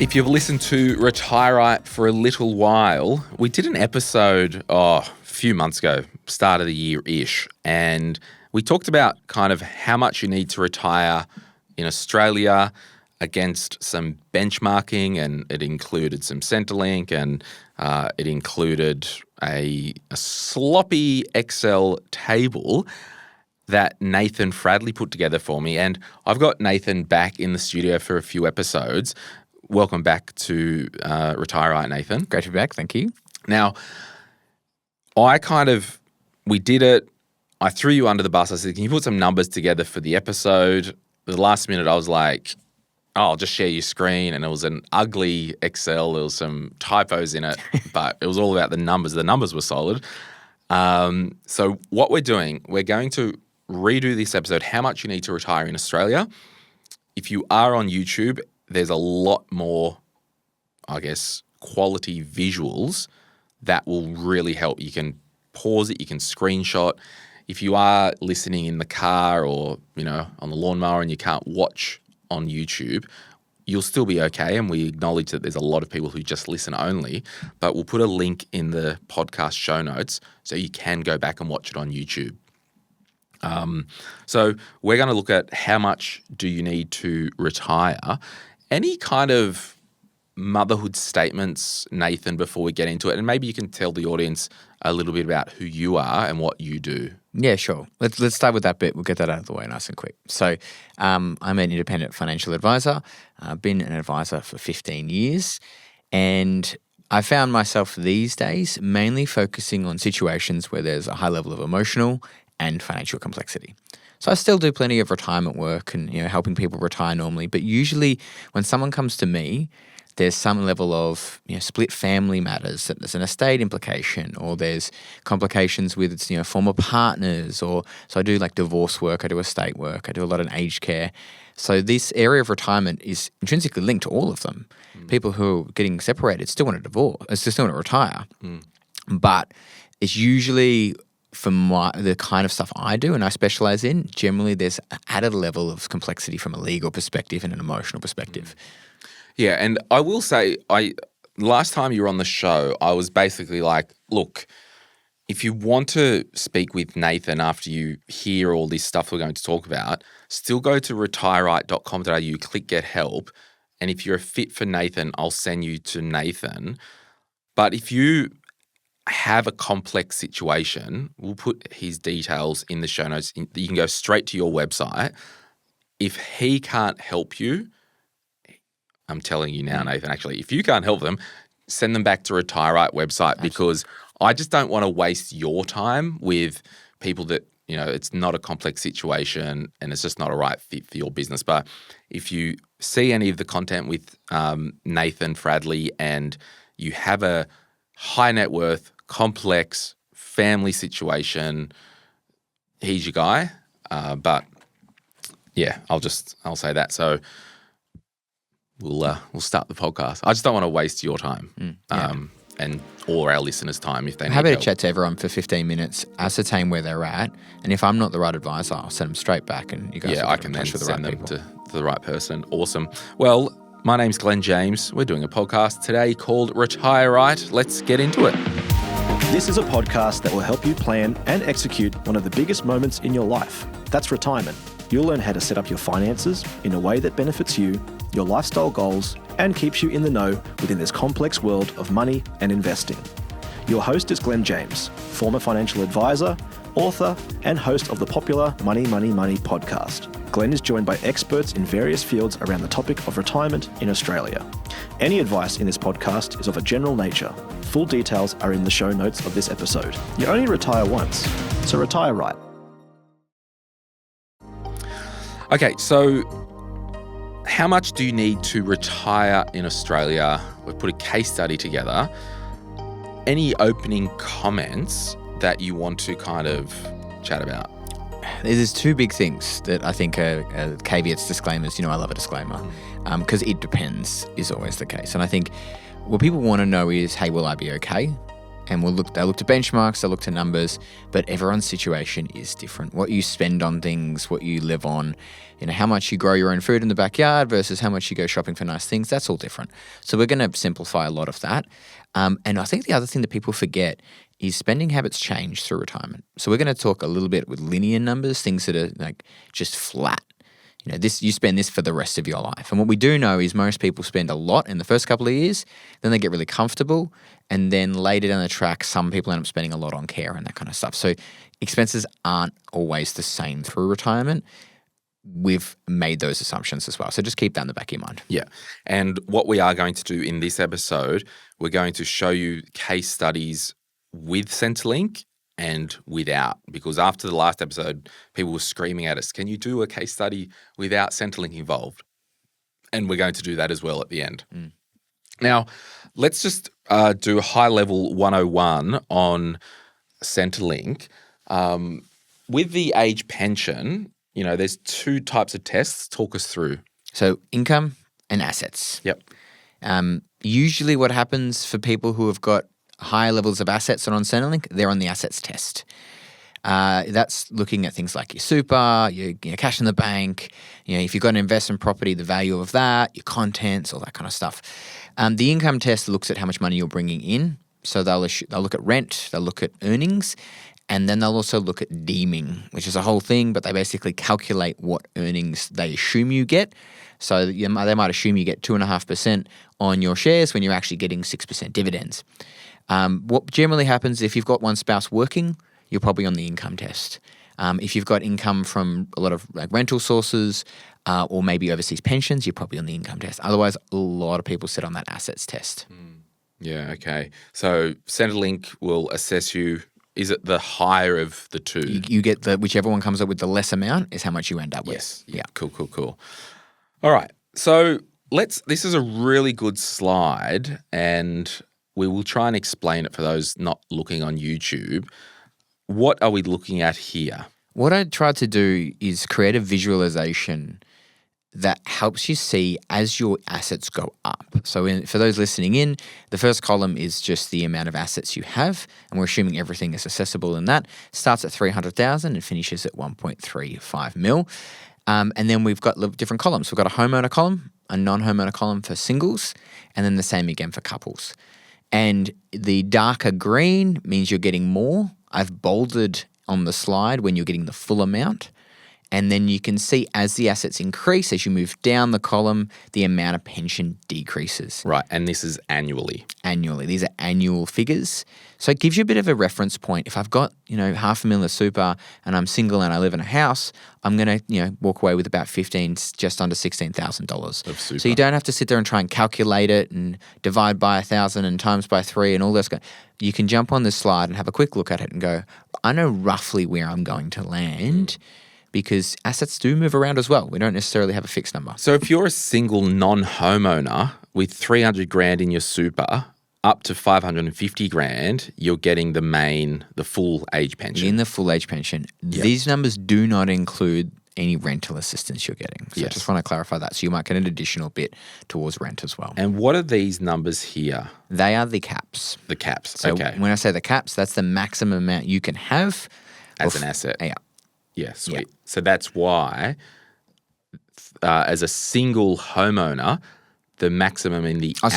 If you've listened to Retire Right for a little while, we did an episode a few months ago, start of the year-ish, and we talked about kind of how much you need to retire in Australia against some benchmarking, and it included some Centrelink, and it included a sloppy Excel table that Nathan Fradley put together for me. And I've got Nathan back in the studio for a few episodes. Welcome back to Retire Right, Nathan. Great to be back. Thank you. Now, we did it. I threw you under the bus. I said, can you put some numbers together for the episode? The last minute, I was like, I'll just share your screen. And it was an ugly Excel. There was some typos in it, but it was all about the numbers. The numbers were solid. So what we're doing, we're going to redo this episode, how much you need to retire in Australia. If you are on YouTube, there's a lot more, I guess, quality visuals that will really help. You can pause it, you can screenshot. If you are listening in the car or, on the lawnmower and you can't watch on YouTube, you'll still be okay. And we acknowledge that there's a lot of people who just listen only, but we'll put a link in the podcast show notes so you can go back and watch it on YouTube. So we're going to look at how much do you need to retire. Any kind of motherhood statements, Nathan, before we get into it? And maybe you can tell the audience a little bit about who you are and what you do. Yeah, sure. Let's start with that bit. We'll get that out of the way nice and quick. So I'm an independent financial advisor. I've been an advisor for 15 years. And I found myself these days mainly focusing on situations where there's a high level of emotional and financial complexity. So I still do plenty of retirement work and helping people retire normally, but usually when someone comes to me, there's some level of split family matters, that there's an estate implication, or there's complications with former partners, or so I do like divorce work, I do estate work, I do a lot in aged care. So this area of retirement is intrinsically linked to all of them. People who are getting separated still want to divorce, still want to retire, but it's usually for the kind of stuff I do and I specialize in, generally there's an added level of complexity from a legal perspective and an emotional perspective. Yeah, and I will say, last time you were on the show, I was basically like, look, if you want to speak with Nathan after you hear all this stuff we're going to talk about, still go to retireright.com.au, click get help, and if you're a fit for Nathan, I'll send you to Nathan. But if you have a complex situation, we'll put his details in the show notes. You can go straight to your website. If he can't help you, I'm telling you now, Nathan, actually, if you can't help them, send them back to Retire Right website, because I just don't want to waste your time with people that, it's not a complex situation and it's just not a right fit for your business. But if you see any of the content with Nathan Fradley and you have a high net worth, complex family situation, he's your guy. But yeah, I'll say that. So we'll start the podcast. I just don't want to waste your time, or our listeners' time if they need help. I'm happy to chat to everyone for 15 minutes, ascertain where they're at, and if I'm not the right advisor, I'll send them straight back, and you guys I can then send them to the right person. Awesome. Well, my name's Glen James. We're doing a podcast today called Retire Right. Let's get into it. This is a podcast that will help you plan and execute one of the biggest moments in your life. That's retirement. You'll learn how to set up your finances in a way that benefits you, your lifestyle goals, and keeps you in the know within this complex world of money and investing. Your host is Glen James, former financial advisor, author, and host of the popular Money, Money, Money podcast. Glen is joined by experts in various fields around the topic of retirement in Australia. Any advice in this podcast is of a general nature. Full details are in the show notes of this episode. You only retire once, so retire right. Okay, so how much do you need to retire in Australia? We've put a case study together. Any opening comments that you want to kind of chat about? There's two big things that I think are caveats, disclaimers. I love a disclaimer because it depends is always the case. And I think what people want to know is, hey, will I be okay? and they'll look to benchmarks, they'll look to numbers, but everyone's situation is different. What you spend on things, what you live on, how much you grow your own food in the backyard versus how much you go shopping for nice things, that's all different. So we're going to simplify a lot of that. And I think the other thing that people forget is spending habits change through retirement. So we're going to talk a little bit with linear numbers, things that are like just flat. You spend this for the rest of your life. And what we do know is most people spend a lot in the first couple of years, then they get really comfortable, and then later down the track, some people end up spending a lot on care and that kind of stuff. So expenses aren't always the same through retirement. We've made those assumptions as well. So just keep that in the back of your mind. Yeah. And what we are going to do in this episode, we're going to show you case studies with Centrelink and without, because after the last episode, people were screaming at us, can you do a case study without Centrelink involved? And we're going to do that as well at the end. Now, let's just do a high-level 101 on Centrelink. With the age pension, there's two types of tests. Talk us through. So income and assets. Yep. Usually what happens for people who have got higher levels of assets on Centrelink, they're on the assets test. That's looking at things like your super, your cash in the bank, if you've got an investment property, the value of that, your contents, all that kind of stuff. The income test looks at how much money you're bringing in. So they'll look at rent, they'll look at earnings, and then they'll also look at deeming, which is a whole thing, but they basically calculate what earnings they assume you get. So they might assume you get 2.5% on your shares when you're actually getting 6% dividends. What generally happens if you've got one spouse working, you're probably on the income test. If you've got income from a lot of rental sources or maybe overseas pensions, you're probably on the income test. Otherwise, a lot of people sit on that assets test. Yeah, okay. So Centrelink will assess you. Is it the higher of the two? You get whichever one comes up with the less amount is how much you end up with. Yes. Yeah. Cool. All right. So this is a really good slide, and we will try and explain it for those not looking on YouTube. What are we looking at here? What I tried to do is create a visualization that helps you see as your assets go up. So for those listening in, the first column is just the amount of assets you have, and we're assuming everything is accessible in that. Starts at 300,000 and finishes at 1.35 mil. And then we've got different columns. We've got a homeowner column, a non-homeowner column for singles, and then the same again for couples. And the darker green means you're getting more. I've bolded on the slide when you're getting the full amount. And then you can see as the assets increase, as you move down the column, the amount of pension decreases. Right, and this is annually. Annually. These are annual figures. So it gives you a bit of a reference point. If I've got, $500,000 of super and I'm single and I live in a house, I'm going to, walk away with about just under $16,000 of super. So you don't have to sit there and try and calculate it and divide by 1,000 and times by 3 and all this. You can jump on this slide and have a quick look at it and go, I know roughly where I'm going to land. Because assets do move around as well. We don't necessarily have a fixed number. So if you're a single non-homeowner with 300 grand in your super, up to 550 grand, you're getting the full age pension. In the full age pension. Yep. These numbers do not include any rental assistance you're getting. So I just want to clarify that. So you might get an additional bit towards rent as well. And what are these numbers here? They are the caps. The caps, so okay. When I say the caps, that's the maximum amount you can have. As an asset. Yeah. Yeah, sweet. Yeah. So that's why, as a single homeowner, the maximum in the and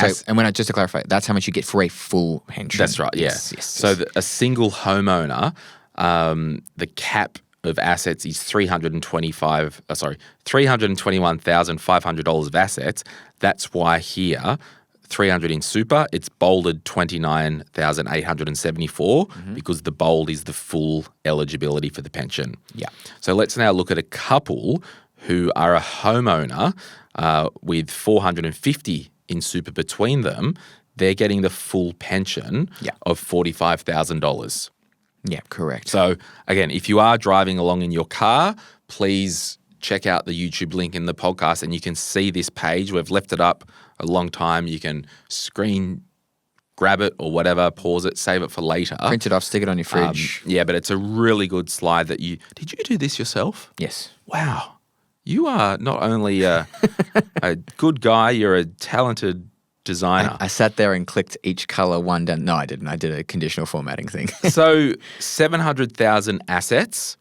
just to clarify, that's how much you get for a full pension. That's right. Yeah. Yes. So a single homeowner, the cap of assets is $321,500 of assets. That's why here, 300 in super, it's bolded 29,874 because the bold is the full eligibility for the pension. Yeah. So let's now look at a couple who are a homeowner with 450 in super between them. They're getting the full pension of $45,000. Yeah, correct. So again, if you are driving along in your car, please check out the YouTube link in the podcast and you can see this page. We've left it up a long time. You can grab it or whatever, pause it, save it for later. Print it off, stick it on your fridge. But it's a really good slide did you do this yourself? Yes. Wow. You are not only a good guy, you're a talented designer. I sat there and clicked each color one down. No, I didn't. I did a conditional formatting thing. So 700,000 assets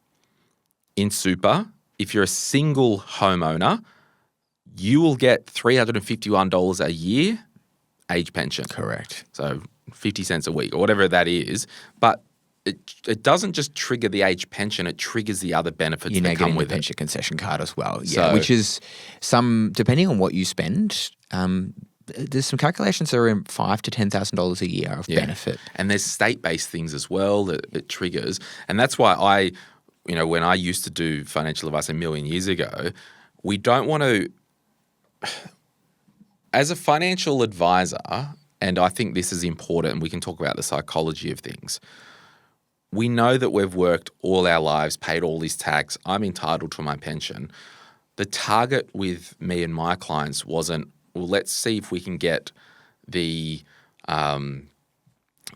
in super. If you're a single homeowner, you will get $351 a year age pension. Correct. So 50 cents a week or whatever that is. But it doesn't just trigger the age pension, it triggers the other benefits You now that get come in the with pension concession card as well. So- Yeah, which is depending on what you spend, there's some calculations that are in $5,000 to $10,000 a year of benefit. And there's state-based things as well that it triggers. And that's why when I used to do financial advice a million years ago, we don't want to, as a financial advisor, and I think this is important, and we can talk about the psychology of things. We know that we've worked all our lives, paid all this tax. I'm entitled to my pension. The target with me and my clients wasn't, well, let's see if we can get the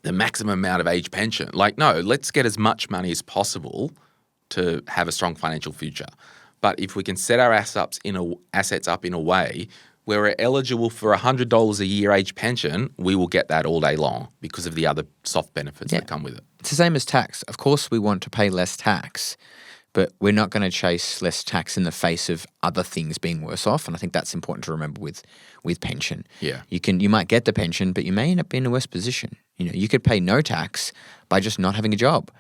maximum amount of age pension. Like, no, let's get as much money as possible to have a strong financial future. But if we can set our assets up in a way where we're eligible for $100 a year age pension, we will get that all day long because of the other soft benefits that come with it. It's the same as tax. Of course, we want to pay less tax, but we're not going to chase less tax in the face of other things being worse off. And I think that's important to remember with pension. Yeah. You might get the pension, but you may end up in a worse position. You could pay no tax by just not having a job.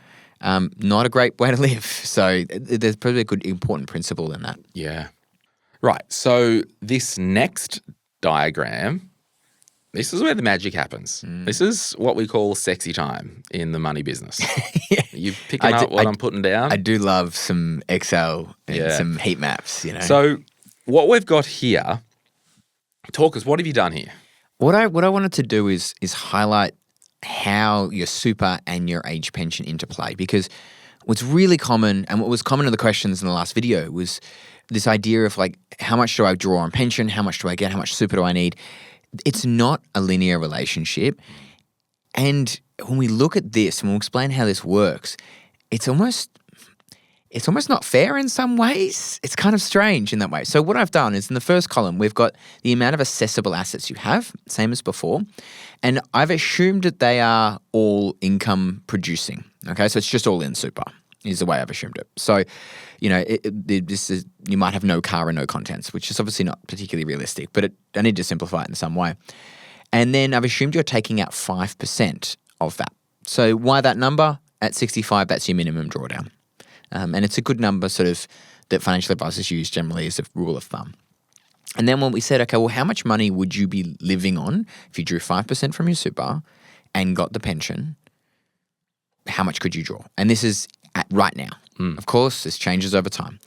Not a great way to live. So there's probably a good important principle in that. Yeah. Right. So this next diagram, this is where the magic happens. This is what we call sexy time in the money business. You picking up what I'm putting down? I do love some Excel and some heat maps, So what we've got here, talkers, what have you done here? What I wanted to do is highlight how your super and your age pension interplay, because what's really common and what was common in the questions in the last video was this idea of like, how much do I draw on pension? How much do I get? How much super do I need? It's not a linear relationship. And when we look at this and we'll explain how this works, it's almost not fair in some ways. It's kind of strange in that way. So what I've done is in the first column, we've got the amount of assessable assets you have, same as before. And I've assumed that they are all income producing. Okay, so it's just all in super is the way I've assumed it. So, you might have no car and no contents, which is obviously not particularly realistic, but I need to simplify it in some way. And then I've assumed you're taking out 5% of that. So why that number? At 65, that's your minimum drawdown. And it's a good number sort of that financial advisors use generally as a rule of thumb. And then when we said, okay, well, how much money would you be living on if you drew 5% from your super and got the pension? How much could you draw? And this is at right now. Of course, this changes over time.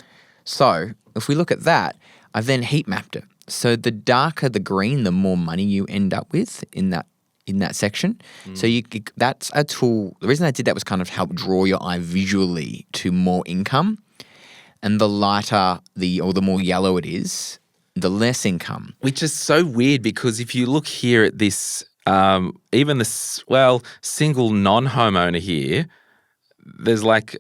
So if we look at that, I've then heat mapped it. So the darker the green, the more money you end up with in that section. So that's a tool. The reason I did that was kind of help draw your eye visually to more income. And the lighter or the more yellow it is, the less income. Which is so weird because if you look here at this, even single non-homeowner here, there's like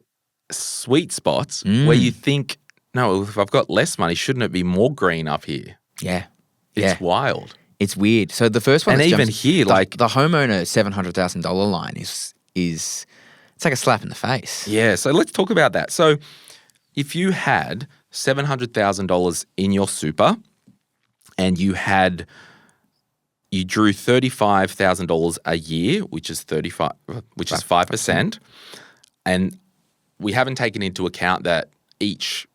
sweet spots where you think, no, if I've got less money, shouldn't it be more green up here? Yeah. It's wild. It's weird. So the first one, and even here, the homeowner $700,000 line is it's like a slap in the face. Yeah. So let's talk about that. So if you had $700,000 in your super, and you drew $35,000 a year, which is 5%, and we haven't taken into account that each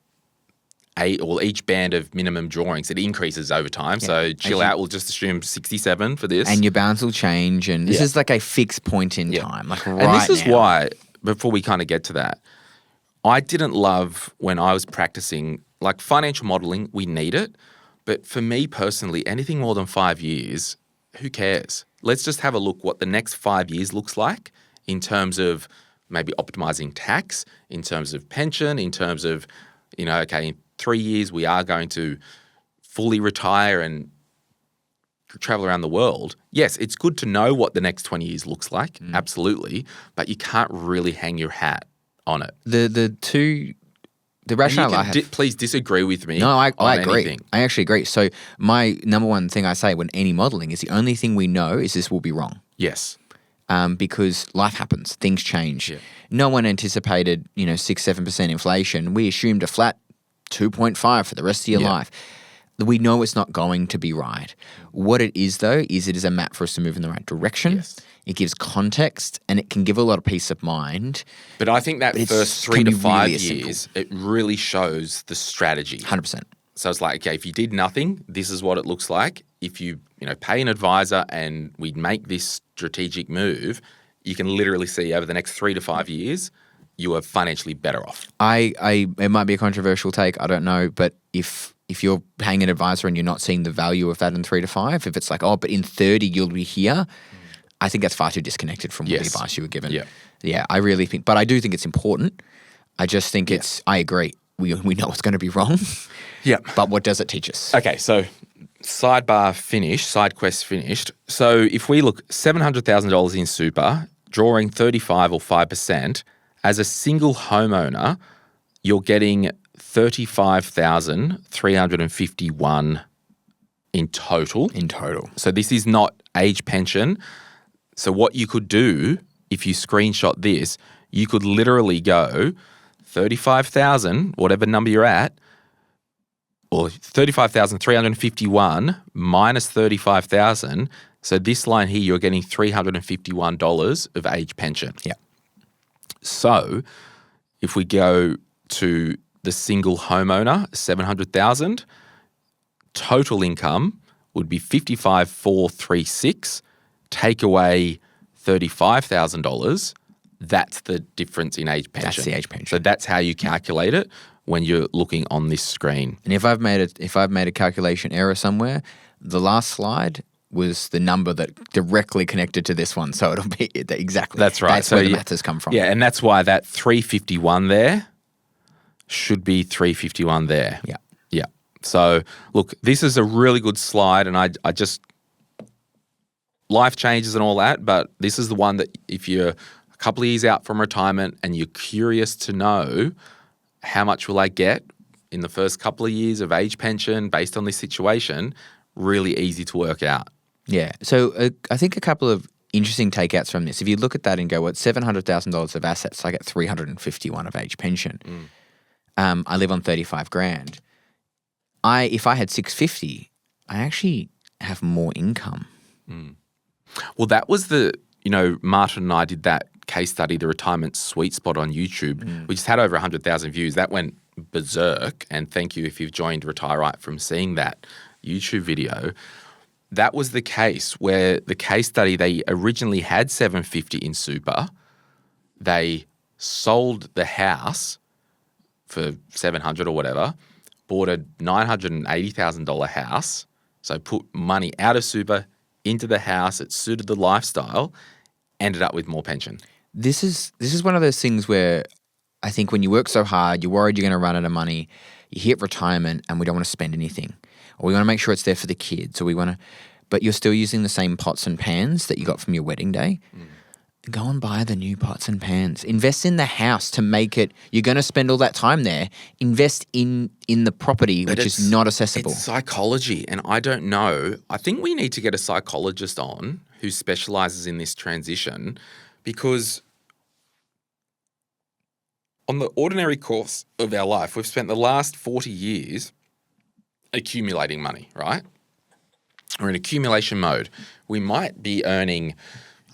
band of minimum drawings, it increases over time. Yeah. So chill out. We'll just assume 67 for this. And your balance will change. And this is like a fixed point in time. Like right now. And this is now. why, before we kind of get to that, I didn't love when I was practicing, like financial modeling, we need it. But for me personally, anything more than 5 years, who cares? Let's just have a look what the next 5 years looks like in terms of maybe optimizing tax, in terms of pension, in terms of, okay, in 3 years we are going to fully retire and travel around the world. Yes, it's good to know what the next 20 years looks like, absolutely, but you can't really hang your hat on it. The two The And rationale I have. please disagree with me. No, I on agree. anything. I actually agree. So my number one thing I say when any modeling is the only thing we know is this will be wrong. Yes. Because life happens, things change. Yeah. No one anticipated, 6-7% inflation. We assumed a flat 2.5 for the rest of your Yeah. life. We know it's not going to be right. What it is, though, is it is a map for us to move in the right direction. Yes. It gives context, and it can give a lot of peace of mind. But I think that But first can 3 to be 5 really simple. years, it really shows the strategy. 100%. So it's like, okay, if you did nothing, this is what it looks like. If you, pay an advisor and we make this strategic move, you can literally see over the next 3 to 5 years, you are financially better off. It might be a controversial take, I don't know, but if you're paying an advisor and you're not seeing the value of that in 3 to 5, if it's like, but in 30 you'll be here, I think that's far too disconnected from what the Yes. advice you were given. Yeah. Yeah, I really think, but I do think it's important. I just think I agree. We know it's going to be wrong. Yeah. But what does it teach us? Okay, so side quest finished. So if we look $700,000 in super, drawing 35 or 5%, as a single homeowner, you're getting $35,351 in total. In total. So this is not age pension. So what you could do if you screenshot this, you could literally go 35,000, whatever number you're at, or 35,351 minus 35,000. So this line here, you're getting $351 of age pension. Yeah. So if we go to the single homeowner, 700,000, total income would be 55,436. Take away $35,000. That's the difference in age pension. That's the age pension. So that's how you calculate it when you're looking on this screen. And if I've made a calculation error somewhere, the last slide was the number that directly connected to this one. So it'll be exactly. That's right. That's where the math has come from. Yeah, and that's why that 351 there should be 351 there. Yeah. Yeah. So look, this is a really good slide, and I just life changes and all that, but this is the one that if you're a couple of years out from retirement and you're curious to know how much will I get in the first couple of years of age pension based on this situation, really easy to work out. Yeah. So I think a couple of interesting takeouts from this. If you look at that and go, $700,000 of assets, I get 351 of age pension. I live on 35 grand. If I had 650, I actually have more income. Well, that was Martin and I did that case study, the retirement sweet spot on YouTube. We just had over 100,000 views. That went berserk. And thank you if you've joined Retire Right from seeing that YouTube video. That was the case where the case study, they originally had 750 in super. They sold the house for 700 or whatever, bought a $980,000 house. So put money out of super into the house. It suited the lifestyle, ended up with more pension. This is one of those things where I think when you work so hard, you're worried you're going to run out of money. You hit retirement and we don't want to spend anything. Or we want to make sure it's there for the kids. But you're still using the same pots and pans that you got from your wedding day. Go and buy the new pots and pans. Invest in the house to make it. You're going to spend all that time there. Invest in the property, which is not accessible. It's psychology, and I don't know. I think we need to get a psychologist on who specializes in this transition, because on the ordinary course of our life, we've spent the last 40 years accumulating money, right? We're in accumulation mode. We might be earning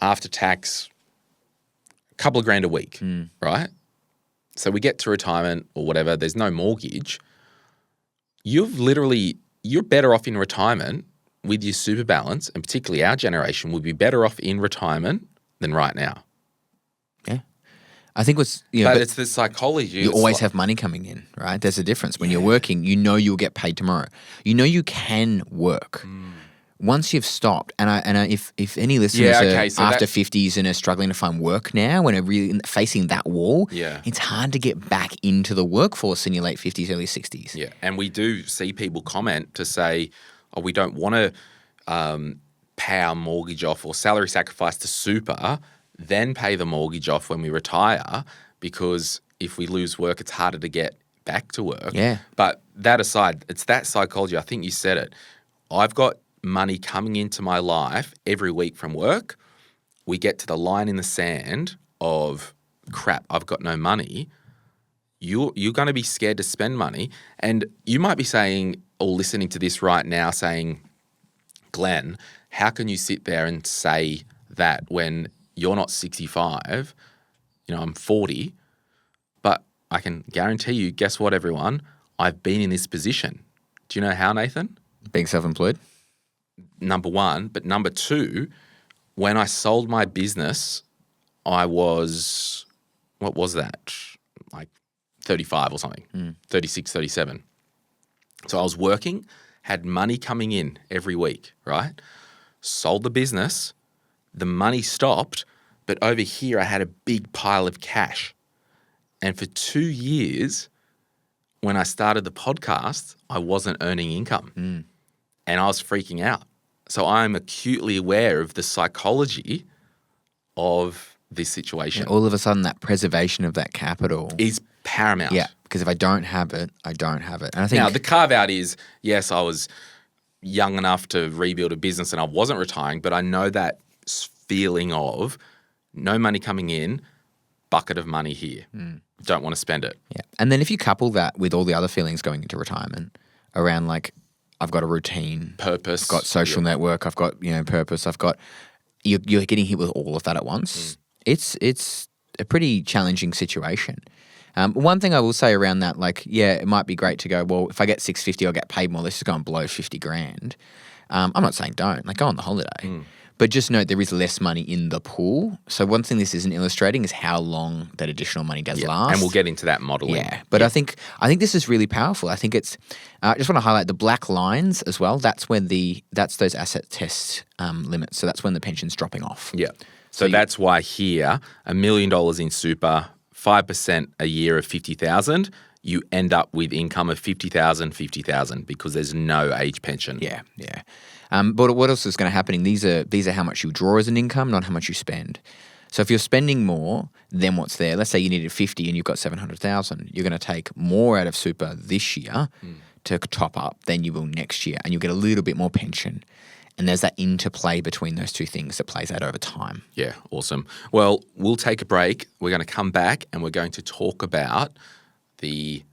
after tax a couple of grand a week, right? So we get to retirement or whatever, there's no mortgage. You're better off in retirement with your super balance, and particularly our generation would be better off in retirement than right now. Yeah. I think but it's the psychology. You always have money coming in, right? There's a difference. When you're working, you'll get paid tomorrow. You can work. Once you've stopped, and if any listeners are after 50s and are struggling to find work now, when are really facing that wall, it's hard to get back into the workforce in your late 50s, early 60s. Yeah, and we do see people comment to say, we don't want to pay our mortgage off or salary sacrifice to super, then pay the mortgage off when we retire, because if we lose work, it's harder to get back to work. Yeah. But that aside, it's that psychology. I think you said it. I've got money coming into my life every week from work. We get to the line in the sand of crap, I've got no money. You're going to be scared to spend money. And you might be saying or listening to this right now saying, Glenn, how can you sit there and say that when you're not 65? I'm 40. But I can guarantee you, guess what, everyone? I've been in this position. Do you know how, Nathan? Being self-employed? Number one. But number two, when I sold my business, I was, what was that? Like 35 or something, 36, 37. So I was working, had money coming in every week, right? Sold the business, the money stopped, but over here I had a big pile of cash. And for 2 years, when I started the podcast, I wasn't earning income. And I was freaking out. So I'm acutely aware of the psychology of this situation. Yeah, all of a sudden, that preservation of that capital is paramount. Yeah, because if I don't have it, I don't have it. And I think now the carve out is, yes, I was young enough to rebuild a business and I wasn't retiring, but I know that feeling of no money coming in, bucket of money here. Don't want to spend it. Yeah. And then if you couple that with all the other feelings going into retirement around like I've got a routine, purpose, I've got social network, I've got, purpose, I've got you're getting hit with all of that at once. It's a pretty challenging situation. One thing I will say around that, it might be great to go, well, if I get $650, I'll get paid more. Let's just go and blow 50 grand. I'm not saying don't. Go on the holiday. But just note there is less money in the pool. So one thing this isn't illustrating is how long that additional money does last. And we'll get into that modeling. Yeah. But I think this is really powerful. I think it's I just want to highlight the black lines as well. That's those asset test limits. So that's when the pension's dropping off. Yeah. So that's why here, $1 million in super, 5% a year of 50,000, you end up with income of 50,000 because there's no age pension. Yeah, yeah. But what else is going to happen? These are how much you draw as an income, not how much you spend. So if you're spending more than what's there, let's say you needed 50 and you've got 700,000, you're going to take more out of super this year to top up than you will next year, and you'll get a little bit more pension. And there's that interplay between those two things that plays out over time. Yeah, awesome. Well, we'll take a break. We're going to come back and we're going to talk about the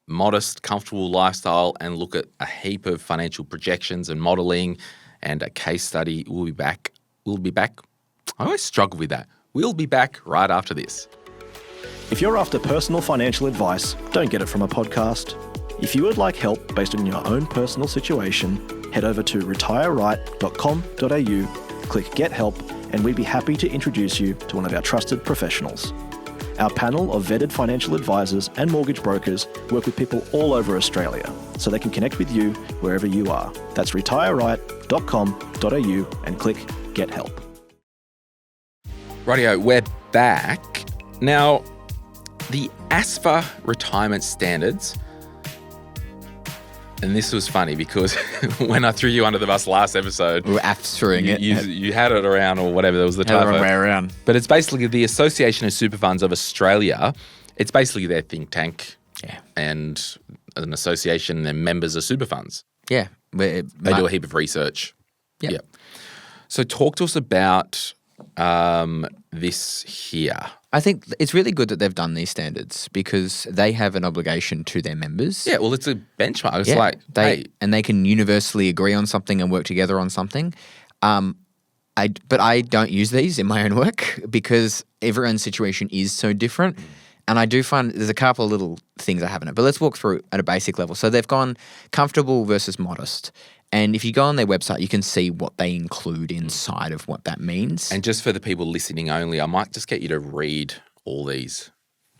modest, comfortable lifestyle and look at a heap of financial projections and modeling and a case study. We'll be back. I always struggle with that. We'll be back right after this. If you're after personal financial advice, don't get it from a podcast. If you would like help based on your own personal situation, head over to retireright.com.au, click Get Help, and we'd be happy to introduce you to one of our trusted professionals. Our panel of vetted financial advisors and mortgage brokers work with people all over Australia, so they can connect with you wherever you are. That's retireright.com.au and click Get Help. Rightio, we're back. Now, the ASFA retirement standards, and this was funny because when I threw you under the bus last episode, we were AFSering it. You had it around or whatever, there was the typo. Way around. But it's basically the Association of Super Funds of Australia. It's basically their think tank and an association and their members of super funds. Yeah. They do a heap of research. Yeah. So talk to us about this here. I think it's really good that they've done these standards because they have an obligation to their members. Yeah, well, it's a benchmark. It's and they can universally agree on something and work together on something. But I don't use these in my own work because everyone's situation is so different. And I do find there's a couple of little things I have in it. But let's walk through at a basic level. So they've gone comfortable versus modest. And if you go on their website, you can see what they include inside of what that means. And just for the people listening only, I might just get you to read all these.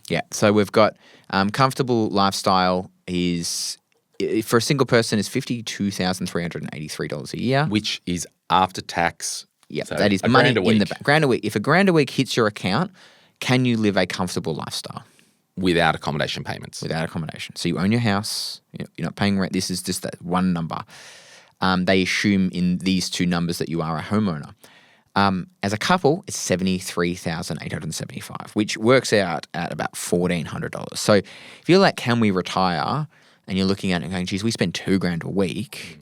Yeah. So we've got comfortable lifestyle is, for a single person, is $52,383 a year. Which is after tax. Yeah, so that is money in the bank. Grand a week. If a grand a week hits your account, can you live a comfortable lifestyle? Without accommodation payments. Without accommodation. So you own your house, you're not paying rent. This is just that one number. They assume in these two numbers that you are a homeowner. As a couple, it's $73,875, which works out at about $1,400. So if you're like, can we retire? And you're looking at it and going, geez, we spend $2,000 a week.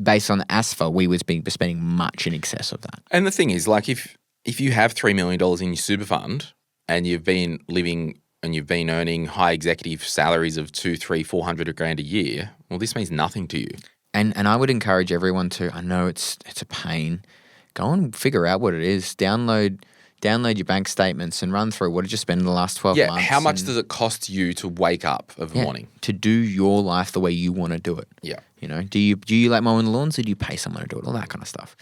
Based on the ASFA, we would be spending much in excess of that. And the thing is, like, if you have $3 million in your super fund and you've been living and you've been earning high executive salaries of $200,000, $300,000, $400,000 a year, well, this means nothing to you. And I would encourage everyone to, I know it's a pain, go and figure out what it is. Download your bank statements and run through what did you spend in the last 12 months. Yeah, how much does it cost you to wake up of a morning? To do your life the way you want to do it. Yeah. You know, do you like mowing the lawns or do you pay someone to do it? All that kind of stuff.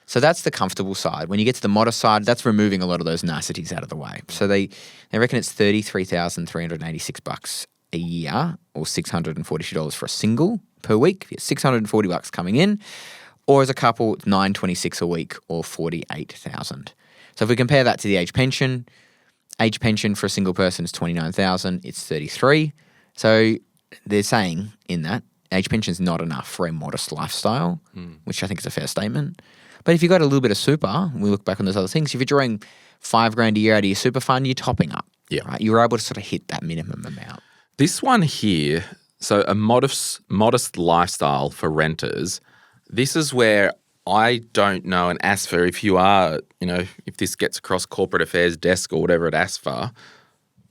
So that's the comfortable side. When you get to the modest side, that's removing a lot of those niceties out of the way. So they reckon it's $33,386 a year or $642 for a single per week. It's $640 coming in. Or as a couple, it's $926 a week or $48,000. So if we compare that to the age pension for a single person is $29,000. It's $33,000. So they're saying in that age pension is not enough for a modest lifestyle, which I think is a fair statement. But if you've got a little bit of super, we look back on those other things, if you're drawing $5,000 a year out of your super fund, you're topping up. Yeah. Right? You're able to sort of hit that minimum amount. This one here, so a modest lifestyle for renters, this is where I don't know, and ASFA, if you are, if this gets across corporate affairs desk or whatever at ASFA,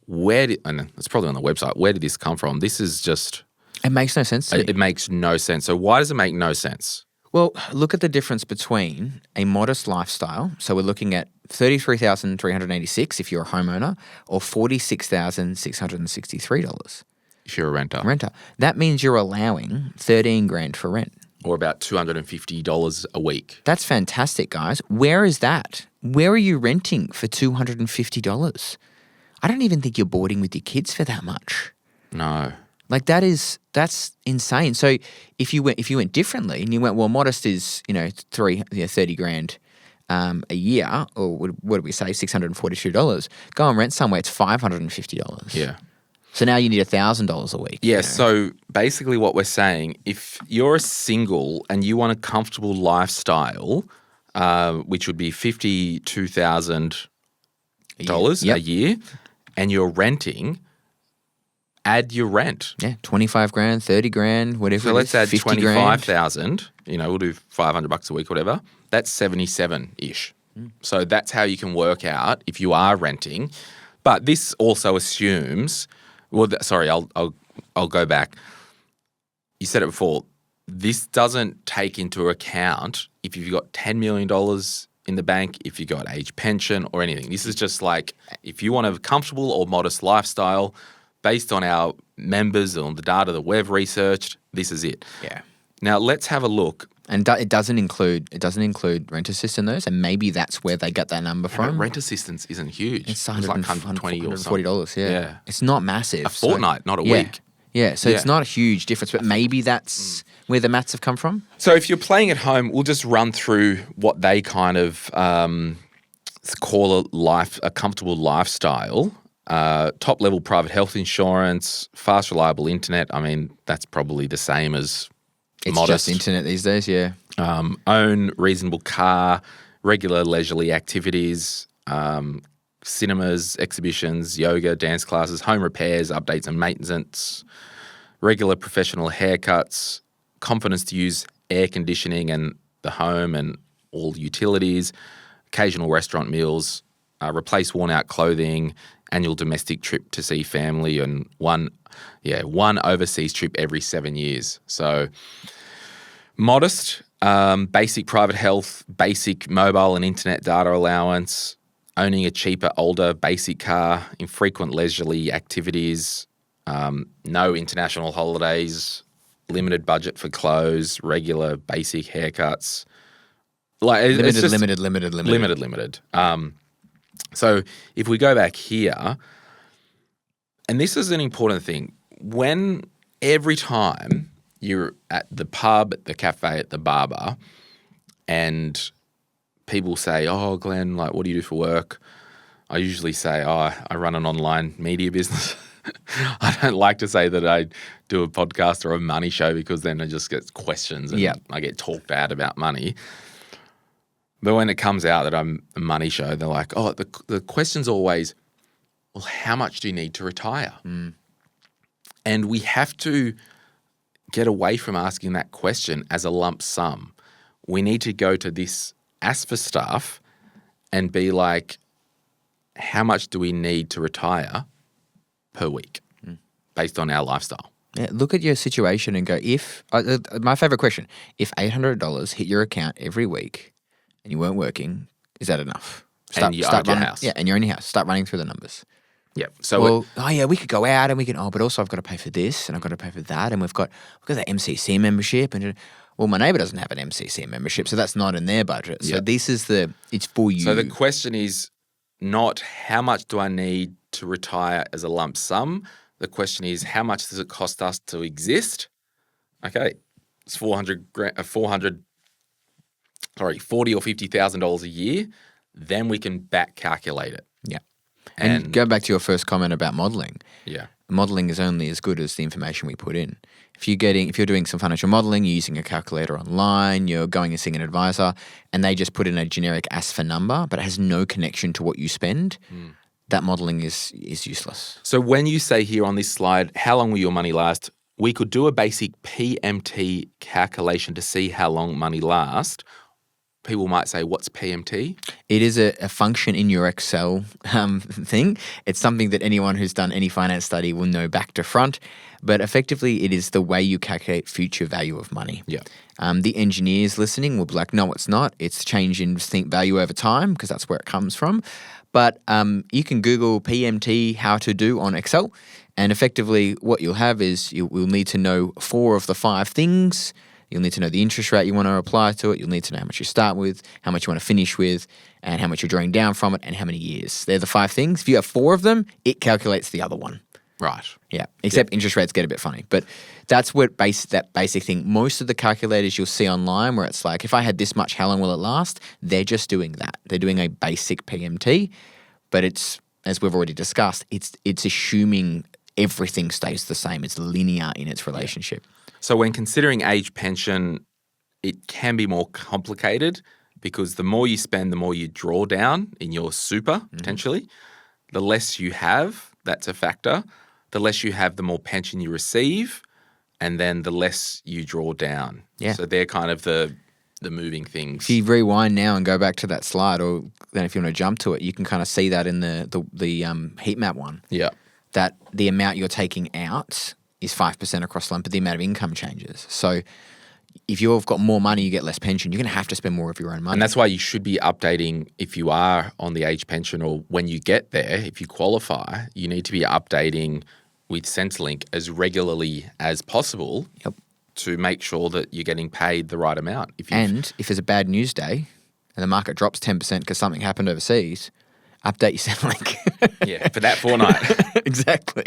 and it's probably on the website, where did this come from? This is just... It makes no sense to me. It makes no sense. So why does it make no sense? Well, look at the difference between a modest lifestyle. So we're looking at $33,386 if you're a homeowner or $46,663 if you're a renter. That means you're allowing $13,000 for rent. Or about $250 a week. That's fantastic, guys. Where is that? Where are you renting for $250? I don't even think you're boarding with your kids for that much. No. Like that's insane. So if you went differently and you went, well, modest is $30,000 a year, or what do we say, $642? Go and rent somewhere, it's $550. Yeah. So now you need $1,000 a week. Yeah. So basically, what we're saying, if you're a single and you want a comfortable lifestyle, which would be $52,000 a year, and you're renting, add your rent. Yeah, $25,000, $30,000, whatever. So let's add $50,000. $25,000. We'll do $500 a week, whatever. That's 77-ish. So that's how you can work out if you are renting. But this also assumes. Well, sorry, I'll go back. You said it before. This doesn't take into account if you've got $10 million in the bank, if you've got age pension or anything. This is just like if you want a comfortable or modest lifestyle based on our members, on the data that we've researched, this is it. Yeah. Now let's have a look. And it doesn't include rent assist in those, and maybe that's where they get that number from. Rent assistance isn't huge. It's like $120 or something. $140, yeah. It's not massive. A fortnight, not a week. Yeah, so it's not a huge difference, but maybe that's where the maths have come from. So if you're playing at home, we'll just run through what they kind of call a comfortable lifestyle. Top level private health insurance, fast reliable internet. I mean, that's probably the same as modest. Just internet these days, yeah. Own reasonable car, regular leisurely activities, cinemas, exhibitions, yoga, dance classes, home repairs, updates and maintenance, regular professional haircuts, confidence to use air conditioning and the home and all utilities, occasional restaurant meals, replace worn-out clothing, annual domestic trip to see family, and one overseas trip every 7 years. So modest, basic private health, basic mobile and internet data allowance, owning a cheaper, older, basic car, infrequent leisurely activities, no international holidays, limited budget for clothes, regular basic haircuts. Limited. So if we go back here, and this is an important thing, when every time you're at the pub, at the cafe, at the barber, and people say, oh, Glenn, like, what do you do for work? I usually say, oh, I run an online media business. I don't like to say that I do a podcast or a money show because then I just get questions and I get talked at about money. But when it comes out that I'm a money show, they're like, oh, the question's always, well, how much do you need to retire? And we have to get away from asking that question as a lump sum. We need to go to this ASFA stuff and be like, how much do we need to retire per week based on our lifestyle? Yeah, look at your situation and go, my favorite question, if $800 hit your account every week and you weren't working, is that enough? And you own your house. Yeah, and you're in your house. Start running through the numbers. Yeah. So we could go out and we can, but also I've got to pay for this and I've got to pay for that. And we've got the MCC membership. And my neighbour doesn't have an MCC membership, so that's not in their budget. So this is it's for you. So the question is not how much do I need to retire as a lump sum? The question is how much does it cost us to exist? Okay, it's $40,000 or $50,000 a year. Then we can back calculate it. Yeah. And go back to your first comment about modelling. Yeah. Modelling is only as good as the information we put in. If you're doing some financial modelling, you're using a calculator online, you're going and seeing an advisor, and they just put in a generic ASFA number, but it has no connection to what you spend, that modelling is useless. So when you say here on this slide, how long will your money last? We could do a basic PMT calculation to see how long money lasts. People might say, what's PMT? It is a function in your Excel thing. It's something that anyone who's done any finance study will know back to front. But effectively, it is the way you calculate future value of money. Yeah. The engineers listening will be like, no, it's not. It's change in distinct value over time because that's where it comes from. But you can Google PMT how to do on Excel. And effectively, what you'll have is you'll need to know 4 of the 5 things. You'll need to know the interest rate you want to apply to it. You'll need to know how much you start with, how much you want to finish with, and how much you're drawing down from it, and how many years. They're the 5 things. If you have 4 of them, it calculates the other one. Right. Yeah. Except interest rates get a bit funny. But that's what that basic thing. Most of the calculators you'll see online where it's like, if I had this much, how long will it last? They're just doing that. They're doing a basic PMT, but it's, as we've already discussed, it's assuming everything stays the same. It's linear in its relationship. Yeah. So when considering age pension, it can be more complicated because the more you spend, the more you draw down in your super, potentially. The less you have, that's a factor. The less you have, the more pension you receive, and then the less you draw down. Yeah. So they're kind of the moving things. If you rewind now and go back to that slide, or then if you want to jump to it, you can kind of see that in the heat map one. Yeah. That the amount you're taking out is 5% across the line, but the amount of income changes. So if you've got more money, you get less pension. You're going to have to spend more of your own money. And that's why you should be updating if you are on the age pension or when you get there, if you qualify, you need to be updating with Centrelink as regularly as possible to make sure that you're getting paid the right amount. If there's a bad news day and the market drops 10% because something happened overseas, update your Centrelink. Yeah, for that fortnight. Exactly.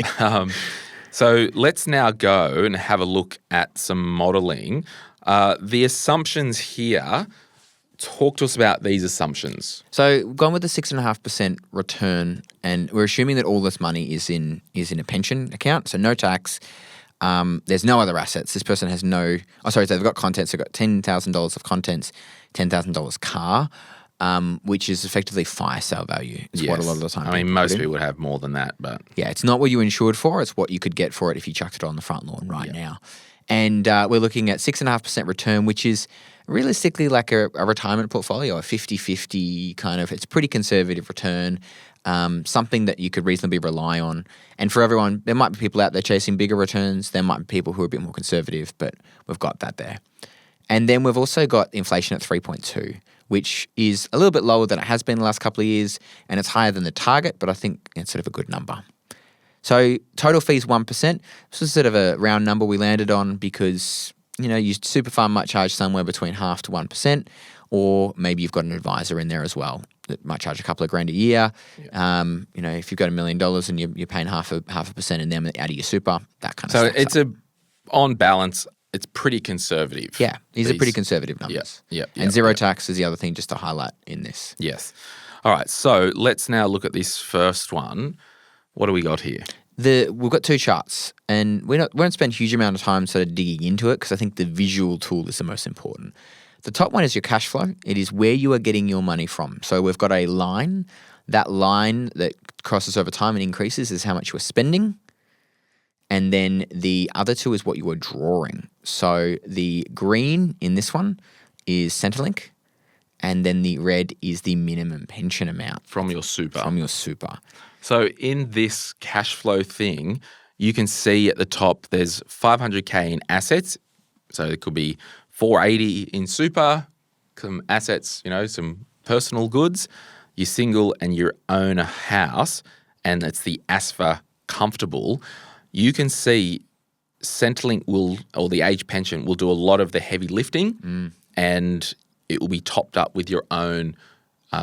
So let's now go and have a look at some modelling. The assumptions here, talk to us about these assumptions. So we've gone with the 6.5% return, and we're assuming that all this money is in a pension account, so no tax. There's no other assets. This person has so they've got contents. They've got $10,000 of contents, $10,000 car, which is effectively fire sale value. It's what a lot of the time. I mean, most people would have more than that, but yeah, it's not what you insured for. It's what you could get for it if you chucked it on the front lawn now. And we're looking at 6.5% return, which is realistically like a retirement portfolio, a 50-50 kind of. It's pretty conservative return, something that you could reasonably rely on. And for everyone, there might be people out there chasing bigger returns. There might be people who are a bit more conservative, but we've got that there. And then we've also got inflation at 3.2, which is a little bit lower than it has been the last couple of years, and it's higher than the target, but I think it's sort of a good number. So total fees 1%. This was sort of a round number we landed on because, your super fund might charge somewhere between 0.5% to 1%, or maybe you've got an advisor in there as well that might charge a couple of grand a year. Yeah. If you've got $1 million and you're paying half a percent in them out of your super, that kind of stuff. So it's on balance, it's pretty conservative. Yeah, these are pretty conservative numbers. And zero tax is the other thing just to highlight in this. Yes. All right, so let's now look at this first one. What do we got here? We've got 2 charts, and we won't spend a huge amount of time sort of digging into it because I think the visual tool is the most important. The top one is your cash flow. It is where you are getting your money from. So we've got a line. That line that crosses over time and increases is how much you are spending. And then the other two is what you are drawing. So the green in this one is Centrelink. And then the red is the minimum pension amount. From your super. From your super. So in this cash flow thing, you can see at the top there's 500K in assets. So it could be 480 in super, some assets, some personal goods. You're single and you own a house, and it's the ASFA comfortable. You can see Centrelink or the age pension will do a lot of the heavy lifting, and it will be topped up with your own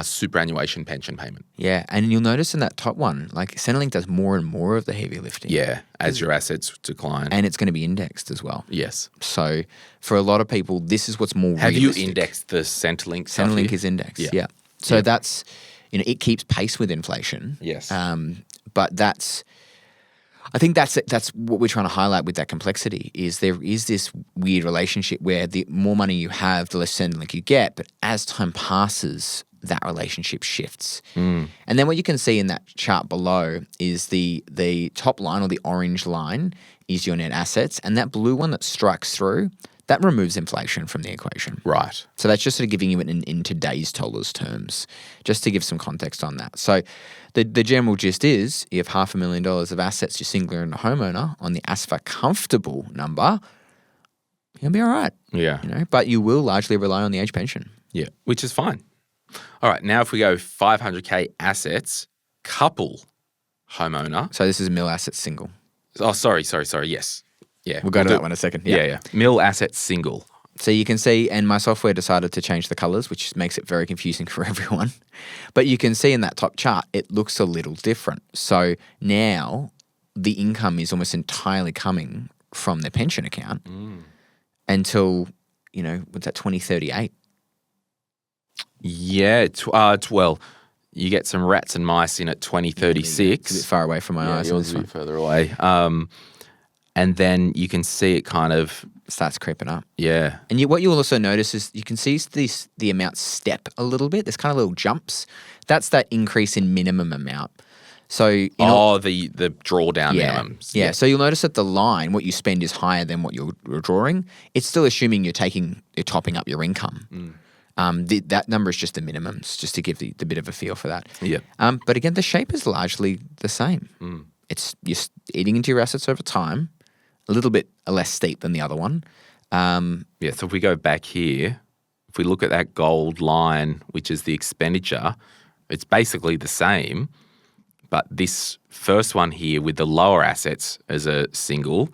superannuation pension payment. Yeah, and you'll notice in that top one, like Centrelink does more and more of the heavy lifting. Yeah, as your assets decline. And it's going to be indexed as well. Yes. So for a lot of people, this is what's more Have realistic. you indexed the Centrelink stuff Centrelink here? is indexed, Yeah. yeah. So that's, it keeps pace with inflation. Yes. But I think that's what we're trying to highlight with that complexity is there is this weird relationship where the more money you have, the less Centrelink you get. But as time passes, that relationship shifts. And then what you can see in that chart below is the top line or the orange line is your net assets. And that blue one that strikes through, that removes inflation from the equation. Right. So that's just sort of giving you it in today's dollars terms, just to give some context on that. So the general gist is you have $500,000 of assets, you're single and a homeowner on the ASFA comfortable number, you'll be all right. Yeah. But you will largely rely on the age pension. Yeah, which is fine. All right, now if we go 500K assets, couple homeowner. So this is mil assets single. Oh, sorry, yes. Yeah. We'll go to that one in a second. Yeah. Mil assets single. So you can see, and my software decided to change the colors, which makes it very confusing for everyone. But you can see in that top chart, it looks a little different. So now the income is almost entirely coming from their pension account until, what's that, 2038? Yeah, well, you get some rats and mice in at 2036. It's a bit far away from my eyes. Yours is a bit further away. And then you can see it kind of starts creeping up. Yeah. And what you'll also notice is you can see the amount step a little bit. There's kind of little jumps. That's that increase in minimum amount. So the drawdown minimums. Yeah. So you'll notice that the line, what you spend is higher than what you're drawing. It's still assuming you're topping up your income. That number is just the minimums, just to give the bit of a feel for that. Yeah. But again, the shape is largely the same. It's you're eating into your assets over time, a little bit less steep than the other one. So if we go back here, if we look at that gold line, which is the expenditure, it's basically the same. But this first one here with the lower assets as a single,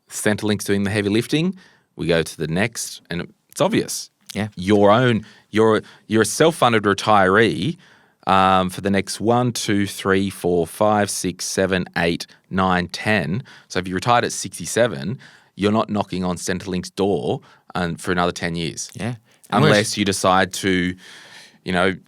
Centrelink's doing the heavy lifting. We go to the next, and it's obvious. Yeah. You're a self-funded retiree for the next 1, 2, 3, 4, 5, 6, 7, 8, 9, 10. So if you retired at 67, you're not knocking on Centrelink's door for another 10 years. Yeah. Unless you decide to,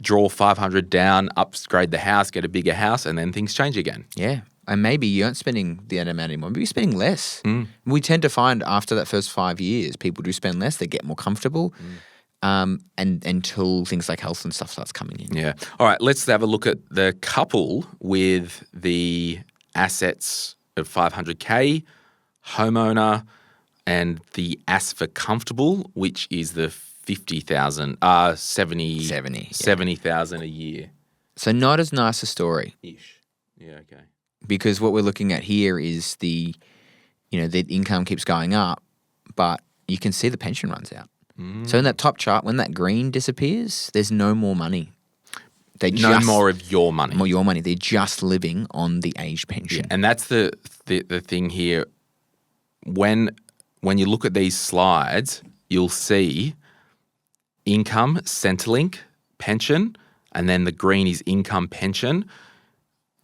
draw 500 down, upgrade the house, get a bigger house, and then things change again. Yeah. And maybe you aren't spending the amount anymore. Maybe you're spending less. We tend to find after that first 5 years, people do spend less. They get more comfortable. And until things like health and stuff starts coming in. Yeah. All right, let's have a look at the couple with the assets of 500K, homeowner, and the ASFA comfortable, which is the 50,000, 70,000 a year. So not as nice a story. Ish. Yeah, okay. Because what we're looking at here is the income keeps going up, but you can see the pension runs out. So in that top chart, when that green disappears, there's no more money. No more of your money. More your money. They're just living on the age pension. Yeah, and that's the thing here. When you look at these slides, you'll see income, Centrelink, pension, and then the green is income pension.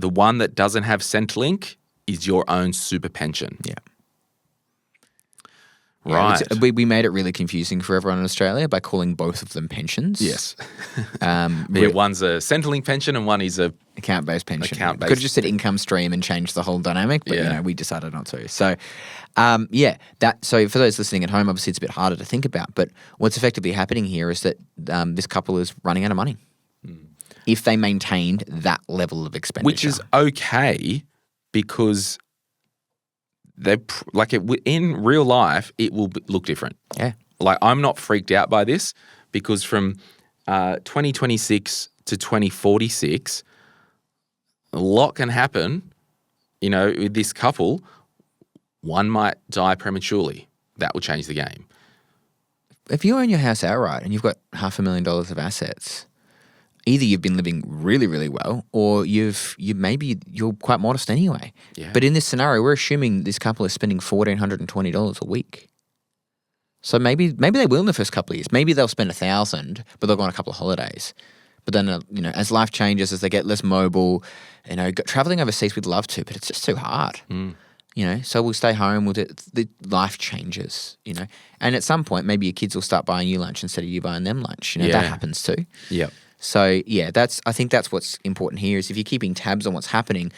The one that doesn't have Centrelink is your own super pension. Yeah. Right. We made it really confusing for everyone in Australia by calling both of them pensions. Yes. One's a Centrelink pension and one is a account-based pension. Account-based. Could have just said income stream and changed the whole dynamic, but Yeah. we decided not to. So, so for those listening at home, obviously it's a bit harder to think about, but what's effectively happening here is that this couple is running out of money if they maintained that level of expenditure. which is okay because in real life it will look different. Yeah. Like I'm not freaked out by this because from 2026 to 2046, a lot can happen. With this couple, one might die prematurely. That will change the game. If you own your house outright and you've got $500,000 of assets, either you've been living really, really well, or you're quite modest anyway. Yeah. But in this scenario, we're assuming this couple is spending $1,420 a week. So maybe they will in the first couple of years. Maybe they'll spend $1,000, but they'll go on a couple of holidays. But then, as life changes, as they get less mobile, traveling overseas, we'd love to, but it's just too hard. So we'll stay home. The life changes, And at some point, maybe your kids will start buying you lunch instead of you buying them lunch. That happens too. Yeah. So I think that's what's important here is if you're keeping tabs on what's happening,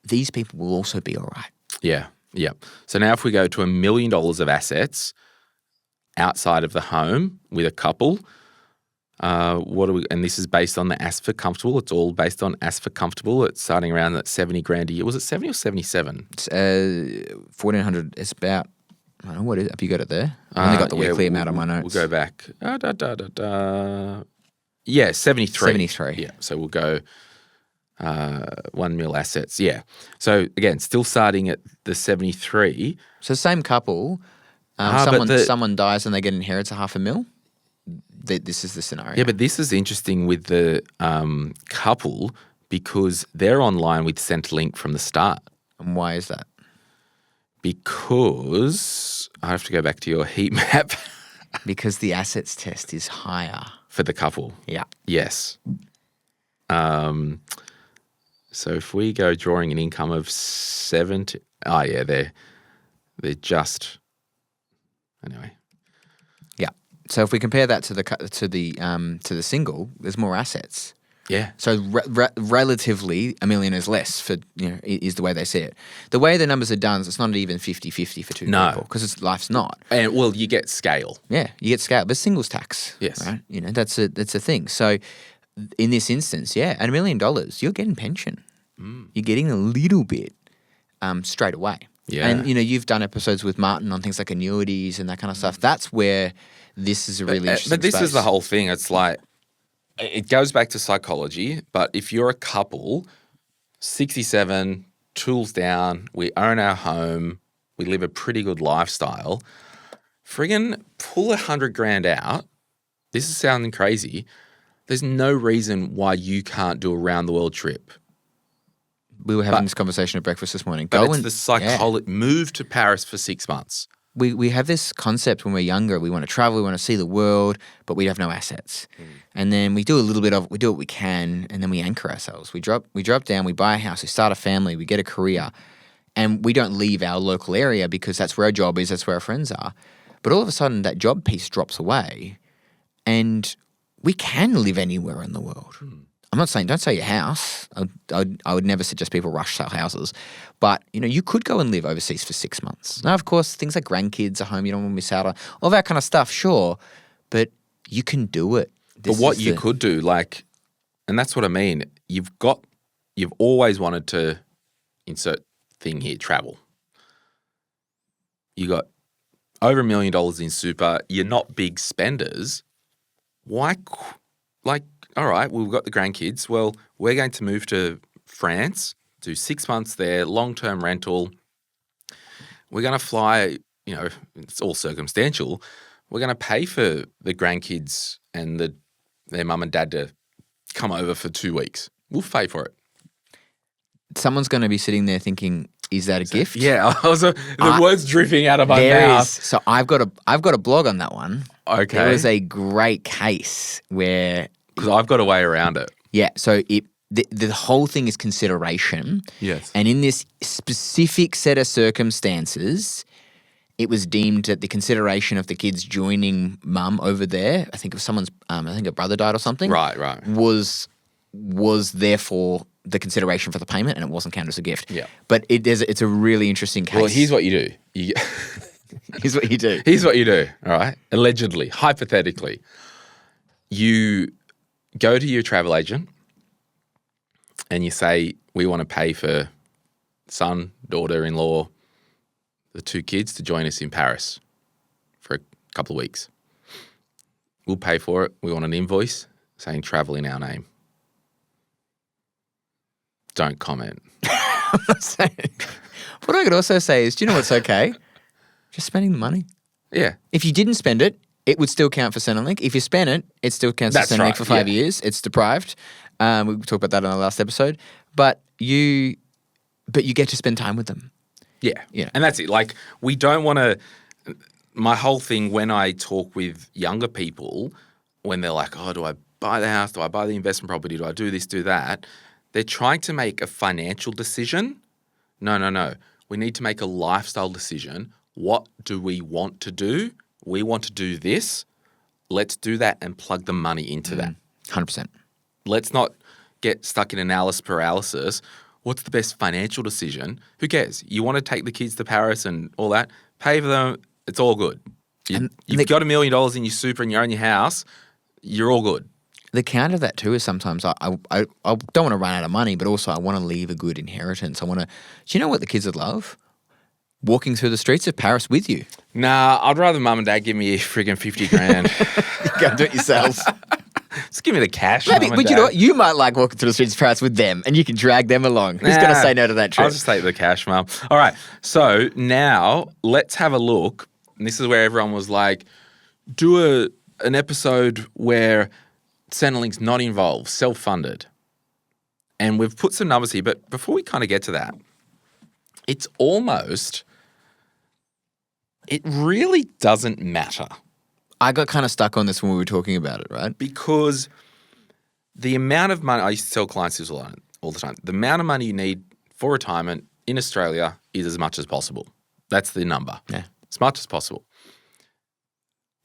these people will also be all right. Yeah. Yeah. So now if we go to $1 million of assets outside of the home with a couple, and this is based on the ASFA comfortable. It's all based on ASFA comfortable. It's starting around that $70,000 a year. Was it 70 or 77? It's 1,400. It's about, I don't know, what is it? Have you got it there? I only got the weekly amount on my notes. We'll go back. 73. 73. Yeah, so we'll go 1 mil assets. Yeah. So again, still starting at the 73. So same couple, someone dies and they get inherits $500,000. This is the scenario. Yeah, but this is interesting with the couple because they're online with Centrelink from the start. And why is that? Because I have to go back to your heat map. Because the assets test is higher. For the couple. Yeah. Yes. So if we go drawing an income of 70, they're just anyway. Yeah. So if we compare that to the single, there's more assets. Yeah. So relatively, $1 million is less for is the way they see it. The way the numbers are done, it's not even 50-50 for two people because life's not. And you get scale. Yeah, you get scale. There's singles tax. Yes. Right. That's a thing. So in this instance, at $1 million, you're getting pension. You're getting a little bit straight away. Yeah. And you've done episodes with Martin on things like annuities and that kind of stuff. That's where this is a really interesting But this space. is the whole thing. It's like it goes back to psychology, but if you're a couple, 67, tools down, we own our home, we live a pretty good lifestyle, friggin' pull $100,000 out. This is sounding crazy. There's no reason why you can't do a round the world trip. We were having this conversation at breakfast this morning. But it's the psychology. Move to Paris for 6 months. We have this concept when we're younger. We want to travel, we want to see the world, but we have no assets. And then we do a little bit of, we do what we can, and then we anchor ourselves. We drop down, we buy a house, we start a family, we get a career, and we don't leave our local area because that's where our job is, that's where our friends are. But all of a sudden, that job piece drops away, and we can live anywhere in the world. I'm not saying don't sell your house. I would never suggest people rush sell houses. But, you could go and live overseas for 6 months. Now, of course, things like grandkids are home. You don't want to miss out on all that kind of stuff, sure. But you can do it. But what you could do, and that's what I mean, you've always wanted to insert thing here, travel. You got over $1 million in super. You're not big spenders. Why, all right, we've got the grandkids. Well, we're going to move to France, do 6 months there, long-term rental. We're going to fly, it's all circumstantial. We're going to pay for the grandkids and their mum and dad to come over for 2 weeks. We'll pay for it. Someone's going to be sitting there thinking, is that a gift? Yeah, the words dripping out of my mouth. So I've got a blog on that one. Okay. There was a great case where... Because I've got a way around it. Yeah, so the whole thing is consideration. Yes. And in this specific set of circumstances, it was deemed that the consideration of the kids joining mum over there, I think it was someone's, I think a brother died or something. Right. Was therefore the consideration for the payment, and it wasn't counted as a gift. Yeah. But it's a really interesting case. Well, here's what you do. Here's what you do. Here's what you do, all right? Allegedly, hypothetically, you go to your travel agent and you say, we want to pay for son, daughter-in-law, the 2 kids to join us in Paris for a couple of weeks. We'll pay for it. We want an invoice saying travel in our name. Don't comment. What I could also say is, do you know what's okay? Just spending the money. Yeah. If you didn't spend it, it would still count for Centrelink. If you spent it, it still counts That's for Centrelink right, for 5 yeah. years. It's deprived. We talked about that in the last episode. But you get to spend time with them. Yeah. Yeah. And that's it. Like, we don't want to – my whole thing when I talk with younger people, when they're like, oh, do I buy the house? Do I buy the investment property? Do I do this, do that? They're trying to make a financial decision. No. We need to make a lifestyle decision. What do we want to do? We want to do this. Let's do that and plug the money into that. 100%. Let's not get stuck in analysis paralysis. What's the best financial decision? Who cares? You want to take the kids to Paris and all that? Pay for them. It's all good. You've got $1 million in your super and you own your house. You're all good. The counter to that too is sometimes I don't want to run out of money, but also I want to leave a good inheritance. I want to. Do you know what the kids would love? Walking through the streets of Paris with you. Nah, I'd rather mum and dad give me friggin' 50 grand. Go and do it yourselves. Just give me the cash. Maybe, Mum and but you know Dad. what? You might like walking through the streets of Paris with them, and you can drag them along. Who's going to Nah, say no to that trip? I'll just take the cash, Mum. All right. So now let's have a look. And this is where everyone was like, do an episode where Centrelink's not involved, self-funded. And we've put some numbers here, but before we kind of get to that, it's almost, it really doesn't matter. I got kind of stuck on this when we were talking about it, right? Because the amount of money, I used to tell clients this all the time, the amount of money you need for retirement in Australia is as much as possible. That's the number. Yeah. As much as possible.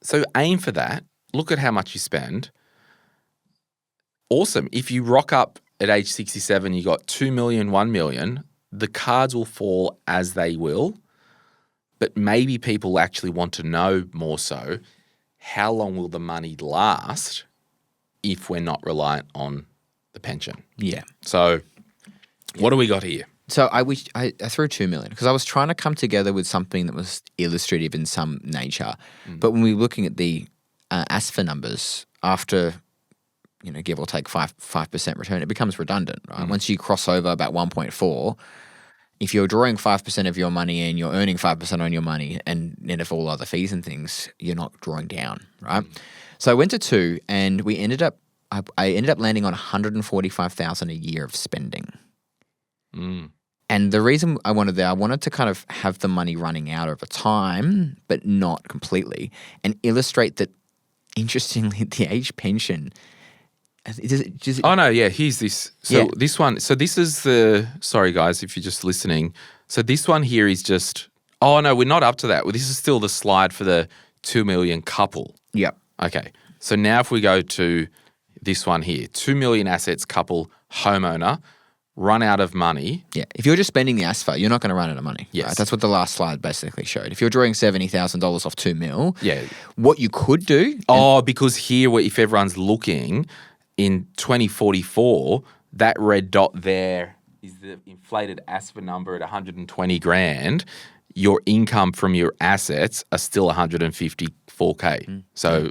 So aim for that. Look at how much you spend. Awesome. If you rock up at age 67, you got 2 million, 1 million, the cards will fall as they will. But maybe people actually want to know more so, how long will the money last if we're not reliant on the pension? Yeah. So what do we got here? So I threw 2 million because I was trying to come together with something that was illustrative in some nature. But when we were looking at the ASFA numbers after, give or take 5% return, it becomes redundant, right? Once you cross over about 1.4, if you're drawing 5% of your money and you're earning 5% on your money and net of all other fees and things, you're not drawing down, right? So I went to 2 and I ended up landing on 145,000 a year of spending. And the reason I wanted to kind of have the money running out over time, but not completely, and illustrate that, interestingly, the age pension. Oh, no, yeah, here's this. So this one, this is sorry guys, if you're just listening. So this one here is just, oh no, we're not up to that. Well, this is still the slide for the 2 million couple. Yep. Okay. So now if we go to this one here, 2 million assets couple, homeowner, run out of money. Yeah. If you're just spending the ASFA, you're not going to run out of money. Yes. Right? That's what the last slide basically showed. If you're drawing $70,000 off 2 mil, Yeah. what you could do. Because here, if everyone's looking, in 2044, that red dot there is the inflated ASFA number at 120 grand. Your income from your assets are still 154K. So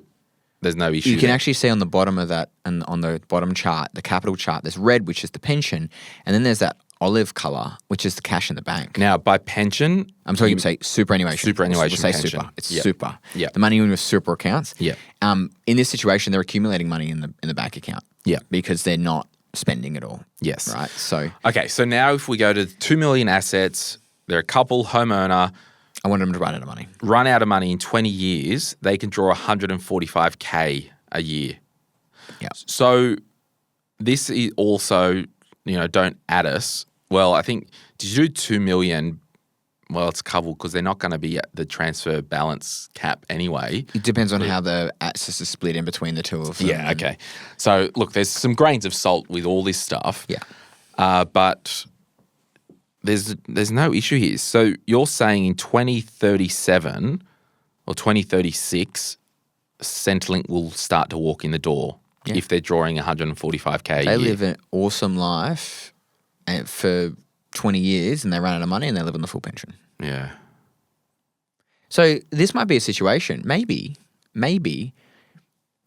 there's no issue. You can there. actually see on the bottom of that and on the bottom chart, the capital chart, there's red, which is the pension, and then there's that olive color, which is the cash in the bank. Now, by pension, I'm talking, say, superannuation. Superannuation We'll say pension. super. It's Yep. super. Yep. The money in your super accounts. Yep. In this situation, they're accumulating money in the bank account. Yep. Because they're not spending it all. Yes. Right. So Okay, so now if we go to 2 million assets, they're a couple, homeowner, I wanted them to run out of money. run out of money in 20 years, they can draw 145K a year. Yeah. So this is also, don't add us. Well, I think, did you do 2 million Well, it's coupled because they're not going to be at the transfer balance cap anyway. It depends on how the assets are split in between the two of them. Yeah, okay. So, look, there's some grains of salt with all this stuff. Yeah. But there's no issue here. So you're saying in 2037 or 2036, Centrelink will start to walk in the door if they're drawing 145K a year. They live an awesome life for 20 years and they run out of money and they live on the full pension. Yeah. So this might be a situation. Maybe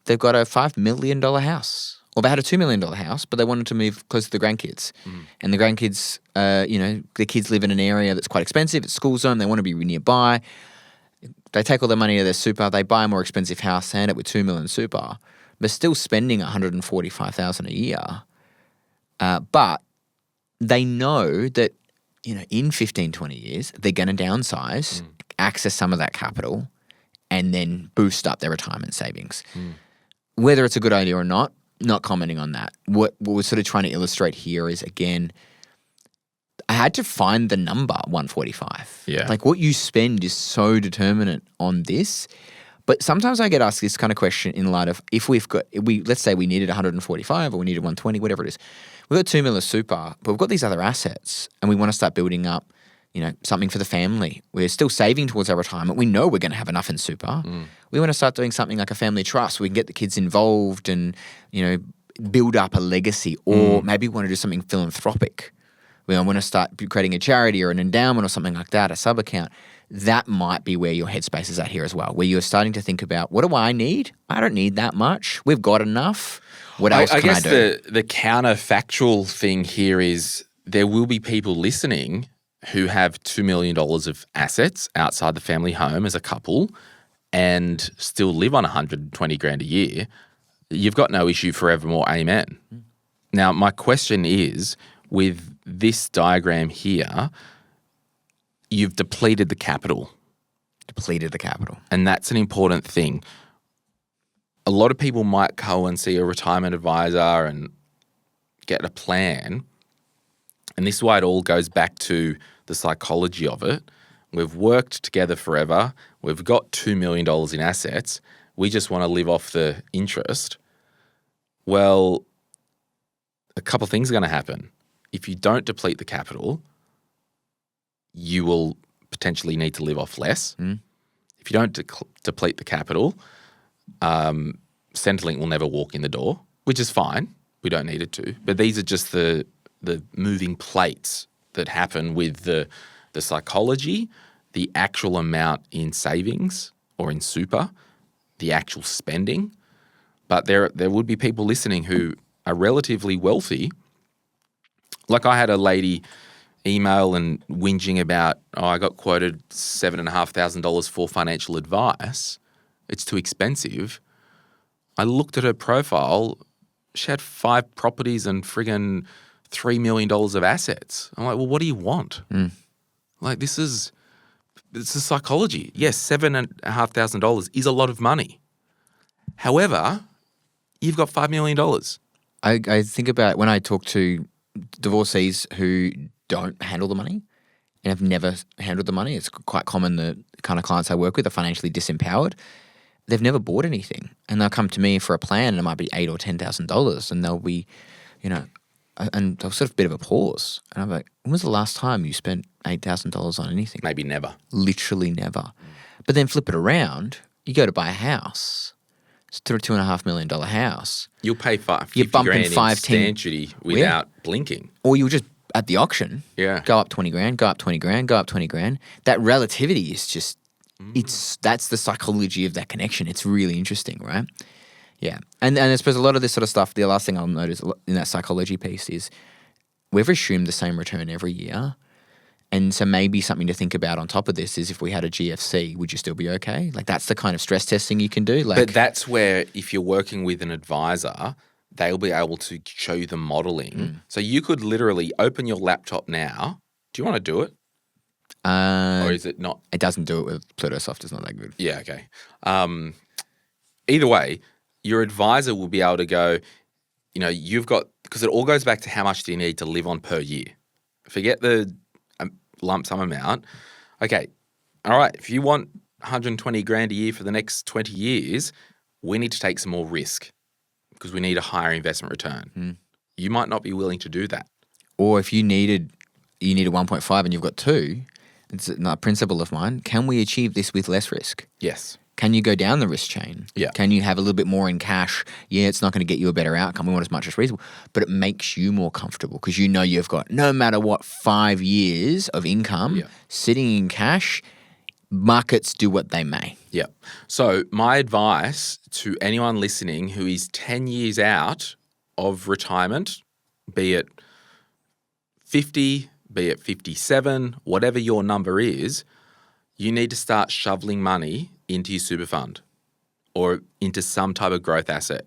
they've got a $5 million house. Or they had a $2 million house, but they wanted to move close to the grandkids. And the grandkids, the kids live in an area that's quite expensive. It's school zone. They want to be nearby. They take all their money out of their super. They buy a more expensive house. They end up with $2 million super. They're still spending $145,000 a year. But they know that, in 15, 20 years, they're going to downsize, access some of that capital, and then boost up their retirement savings. Whether it's a good idea or not commenting on that. What we're sort of trying to illustrate here is, again, I had to find the number 145. Yeah. Like what you spend is so determinant on this. But sometimes I get asked this kind of question in light of if let's say we needed 145 or we needed 120, whatever it is. We've got $2 million super, but we've got these other assets and we want to start building up, something for the family. We're still saving towards our retirement. We know we're going to have enough in super. We want to start doing something like a family trust so we can get the kids involved and, build up a legacy, or maybe we want to do something philanthropic. We want to start creating a charity or an endowment or something like that, a sub-account. That might be where your headspace is at here as well, where you're starting to think about, what do I need? I don't need that much. We've got enough. What else can I do? I guess the counterfactual thing here is there will be people listening who have $2 million of assets outside the family home as a couple and still live on 120 grand a year. You've got no issue forevermore, amen. Now, my question is, with this diagram here, you've depleted the capital. And that's an important thing. A lot of people might go and see a retirement advisor and get a plan. And this is why it all goes back to the psychology of it. We've worked together forever. We've got $2 million in assets. We just want to live off the interest. Well, a couple of things are going to happen. If you don't deplete the capital, you will potentially need to live off less. If you don't deplete the capital, Centrelink will never walk in the door, which is fine. We don't need it to. But these are just the moving plates that happen with the psychology, the actual amount in savings or in super, the actual spending. But there would be people listening who are relatively wealthy. Like I had a lady email and whinging about, I got quoted $7,500 for financial advice. It's too expensive. I looked at her profile. She had 5 properties and friggin' $3 million of assets. I'm like, well, what do you want? Like, it's the psychology. Yes, $7,500 is a lot of money. However, you've got $5 million. I think about when I talk to divorcees who don't handle the money and have never handled the money. It's quite common, the kind of clients I work with are financially disempowered. They've never bought anything, and they'll come to me for a plan, and it might be $8,000 or $10,000, and they'll be, and they'll sort of a bit of a pause. And I'm like, when was the last time you spent $8,000 on anything? Maybe never. Literally never. But then flip it around. You go to buy a house. It's a $2.5 million house. You'll pay You're bumping $50,000 in stamp duty without blinking. Or you'll just, at the auction, go up 20 grand, go up 20 grand, go up 20 grand. That relativity is just, that's the psychology of that connection. It's really interesting, right? Yeah. And I suppose a lot of this sort of stuff, the last thing I'll notice in that psychology piece is we've assumed the same return every year. And so maybe something to think about on top of this is if we had a GFC, would you still be okay? Like that's the kind of stress testing you can do. But that's where if you're working with an advisor, they'll be able to show you the modelling. So you could literally open your laptop now. Do you want to do it? Or is it not? It doesn't do it with Plutosoft. It's not that good. Yeah, okay. Either way, your advisor will be able to go, you've got, because it all goes back to how much do you need to live on per year. Forget the lump sum amount. okay, all right, if you want 120 grand a year for the next 20 years, we need to take some more risk because we need a higher investment return. You might not be willing to do that. Or if you needed 1.5 and you've got 2, it's a principle of mine. Can we achieve this with less risk? Yes. Can you go down the risk chain? Yeah. Can you have a little bit more in cash? Yeah, it's not going to get you a better outcome. We want as much as reasonable. But it makes you more comfortable because you know you've got, no matter what, 5 years of income sitting in cash. Markets do what they may. Yeah. So my advice to anyone listening who is 10 years out of retirement, be it 50, be it 57, whatever your number is, you need to start shoveling money into your super fund or into some type of growth asset.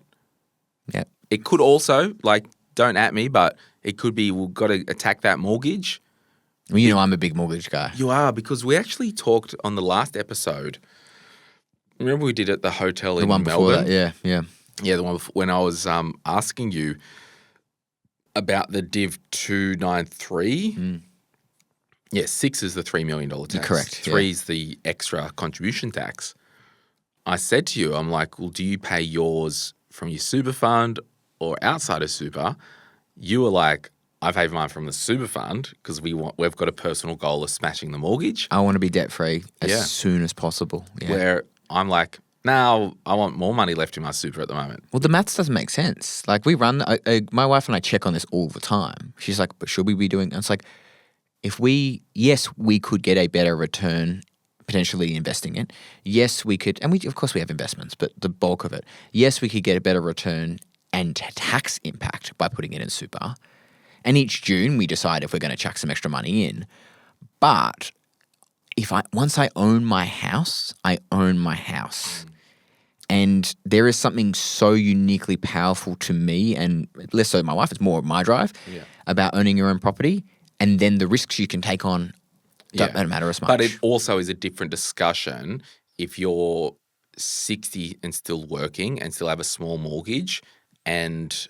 Yeah. It could also, like, don't at me, but it could be we've got to attack that mortgage. Well, you know I'm a big mortgage guy. You are, because we actually talked on the last episode. Remember we did at the hotel in Melbourne? The one before that, yeah. Yeah, the one before, when I was asking you about the Div 293. Yeah, 6 is the $3 million tax. Correct. 3 is the extra contribution tax. I said to you, I'm like, well, do you pay yours from your super fund or outside of super? You were like, I pay mine from the super fund because we've got a personal goal of smashing the mortgage. I want to be debt-free as soon as possible. Yeah. Where I'm like, now I want more money left in my super at the moment. Well, the maths doesn't make sense. Like we run, my wife and I check on this all the time. She's like, but should we be doing, and it's like, we could get a better return potentially investing it. Yes, we could, and of course we have investments, but the bulk of it, yes, we could get a better return and tax impact by putting it in super. And each June we decide if we're going to chuck some extra money in. But once I own my house, I own my house. And there is something so uniquely powerful to me, and less so my wife, it's more my drive, about owning your own property. And then the risks you can take on don't matter as much. But it also is a different discussion if you're 60 and still working and still have a small mortgage and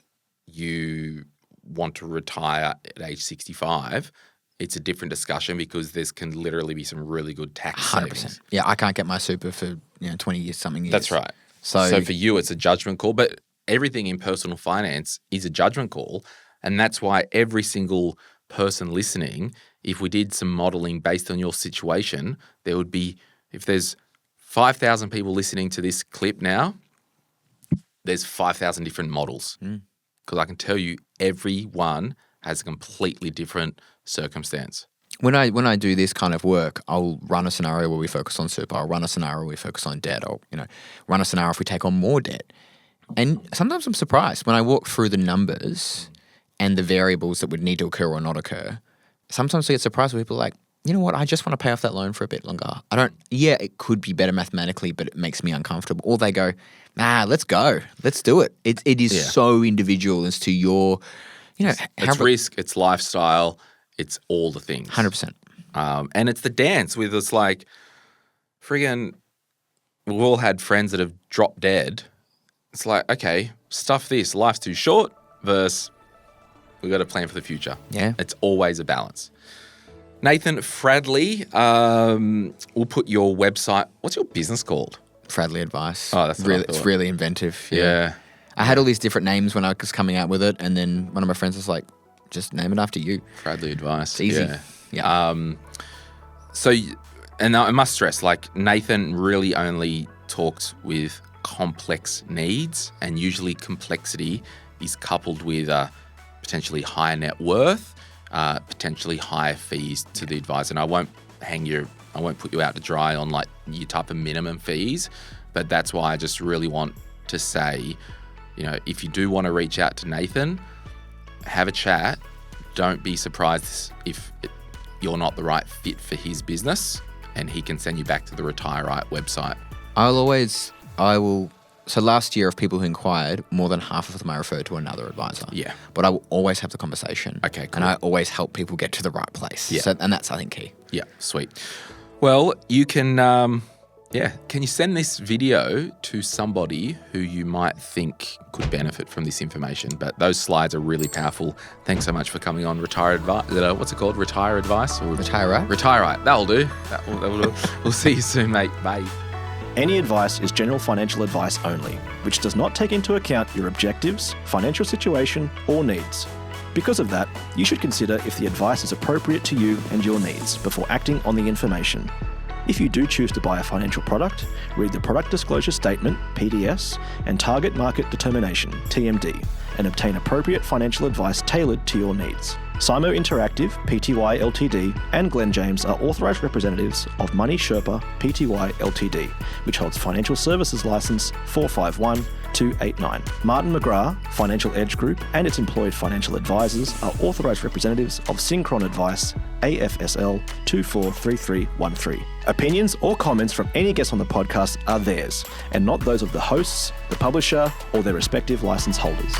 you want to retire at age 65, it's a different discussion because can literally be some really good tax 100%. savings. Yeah, I can't get my super for 20 years, something years. That's right. So for you, it's a judgment call, but everything in personal finance is a judgment call. And that's why every single person listening, if we did some modeling based on your situation, there would be, if there's 5,000 people listening to this clip now, there's 5,000 different models. Because I can tell you everyone has a completely different circumstance. When I do this kind of work, I'll run a scenario where we focus on super. I'll run a scenario where we focus on debt. I'll run a scenario if we take on more debt. And sometimes I'm surprised when I walk through the numbers and the variables that would need to occur or not occur. Sometimes I get surprised when people are like, you know what, I just want to pay off that loan for a bit longer. It could be better mathematically, but it makes me uncomfortable. Or they go, let's go. Let's do it. It is so individual as to your, it's risk, it's lifestyle, it's all the things. 100%. And it's the dance with it's like, friggin', we've all had friends that have dropped dead. It's like, okay, stuff this, life's too short versus we've got to plan for the future. Yeah. It's always a balance. Nathan Fradley, we'll put your website. What's your business called? Fradley Advice. Oh, that's what really, it's really inventive. Yeah. I had all these different names when I was coming out with it, and then one of my friends was like, just name it after you. Fradley Advice. It's easy. Yeah. And I must stress, like, Nathan really only talks with complex needs, and usually complexity is coupled with potentially higher net worth, potentially higher fees to the advisor. And I won't put you out to dry on like your type of minimum fees, but that's why I just really want to say, if you do want to reach out to Nathan, have a chat. Don't be surprised if you're not the right fit for his business, and he can send you back to the Retire Right website. So last year of people who inquired, more than half of them I referred to another advisor. Yeah. But I will always have the conversation. Okay, cool. And I always help people get to the right place. Yeah. And that's, I think, key. Yeah, sweet. Well, you can Yeah. Can you send this video to somebody who you might think could benefit from this information? But those slides are really powerful. Thanks so much for coming on Retire Advice. What's it called? Retire Advice? Or Retire Right? Retire Right. That'll do. That'll do. We'll see you soon, mate. Bye. Any advice is general financial advice only, which does not take into account your objectives, financial situation, or needs. Because of that, you should consider if the advice is appropriate to you and your needs before acting on the information. If you do choose to buy a financial product, read the Product Disclosure Statement, PDS, and Target Market Determination, TMD, and obtain appropriate financial advice tailored to your needs. Simo Interactive, Pty Ltd, and Glen James are authorised representatives of Money Sherpa Pty Ltd, which holds Financial Services Licence 451289. Martin McGrath, Financial Edge Group, and its employed financial advisors are authorised representatives of Synchron Advice, AFSL 243313. Opinions or comments from any guest on the podcast are theirs, and not those of the hosts, the publisher, or their respective licence holders.